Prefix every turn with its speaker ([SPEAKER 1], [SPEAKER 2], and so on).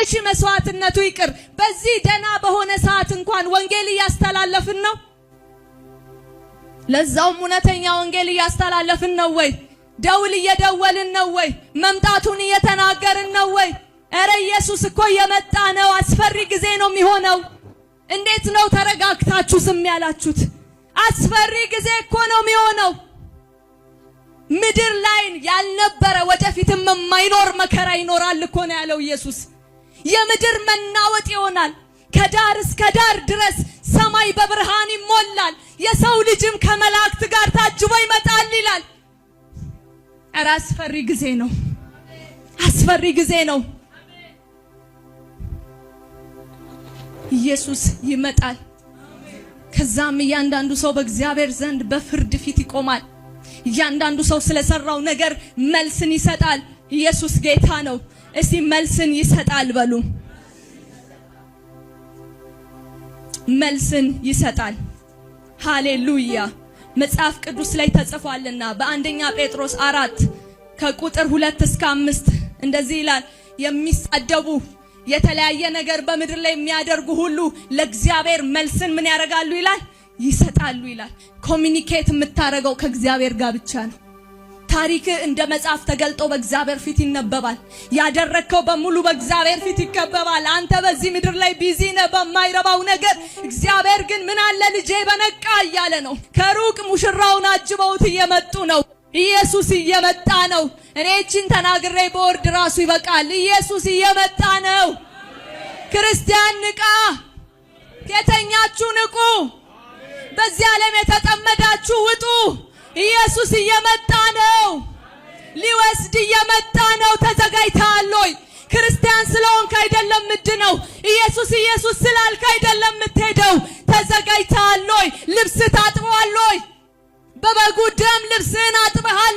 [SPEAKER 1] እሺ መስዋዕትነቱ ይቅር፣ በዚህ ደና በሆነ ሰዓት እንኳን ወንጌል እያስተላለፍን ነው? ለዛውም እውነተኛ ወንጌል እያስተላለፍን ነው ወይ? ደውል እየደወልን ነው ወይ? መምጣቱን እየተናገርን ነው ወይ? ኧረ ኢየሱስ እኮ እየመጣ ነው። አስፈሪ ጊዜ ነው የሚሆነው። እንዴት ነው ተረጋግታችሁ ዝም ያላችሁት? አስፈሪ ጊዜ እኮ ነው የሚሆነው። ምድር ላይ ያልነበረ ወደፊትም የማይኖር መከራ ይኖራል እኮ ነው ያለው ኢየሱስ። የምድር መናወጥ ይሆናል። ከዳር እስከ ዳር ድረስ ሰማይ በብርሃን ይሞላል። የሰው ልጅም ከመላእክት ጋር ታጅቦ ይመጣል ይላል። ኧረ አስፈሪ ጊዜ ነው። አስፈሪ ጊዜ ነው። ኢየሱስ ይመጣል። ከዛም እያንዳንዱ ሰው በእግዚአብሔር ዘንድ በፍርድ ፊት ይቆማል። እያንዳንዱ ሰው ስለሰራው ነገር መልስን ይሰጣል። ኢየሱስ ጌታ ነው። እስቲ መልስን ይሰጣል በሉ። መልስን ይሰጣል። ሃሌሉያ። መጽሐፍ ቅዱስ ላይ ተጽፏልና በአንደኛ ጴጥሮስ 4 ከቁጥር 2 እስከ 5 እንደዚህ ይላል። የሚሳደቡ የተለያየ ነገር በምድር ላይ የሚያደርጉ ሁሉ ለእግዚአብሔር መልስን ምን ያደርጋሉ ይላል? ይሰጣሉ ይላል። ኮሚኒኬት የምታረገው ከእግዚአብሔር ጋር ብቻ ነው። ታሪክ እንደ መጽሐፍ ተገልጦ በእግዚአብሔር ፊት ይነበባል። ያደረከው በሙሉ በእግዚአብሔር ፊት ይከበባል። አንተ በዚህ ምድር ላይ ቢዚ ነህ በማይረባው ነገር። እግዚአብሔር ግን ምን አለ ልጄ በነቃ እያለ ነው። ከሩቅ ሙሽራውን አጅበውት እየመጡ ነው። ኢየሱስ እየመጣ ነው። እኔ እቺን ተናግሬ በወርድ ራሱ ይበቃል። ኢየሱስ እየመጣ ነው። ክርስቲያን ንቃ። የተኛችሁ ንቁ። በዚህ ዓለም የተጠመዳችሁ ውጡ። ኢየሱስ እየመጣ ነው። ሊወስድ እየመጣ ነው። ተዘጋጅተሃል ወይ? ክርስቲያን ስለሆንክ አይደለም ምድነው። ኢየሱስ ኢየሱስ ስላልክ አይደለም የምትሄደው። ተዘጋጅተሃል ወይ? ልብስ ታጥበዋል ወይ? በበጉ ደም ልብስህን አጥበሃል?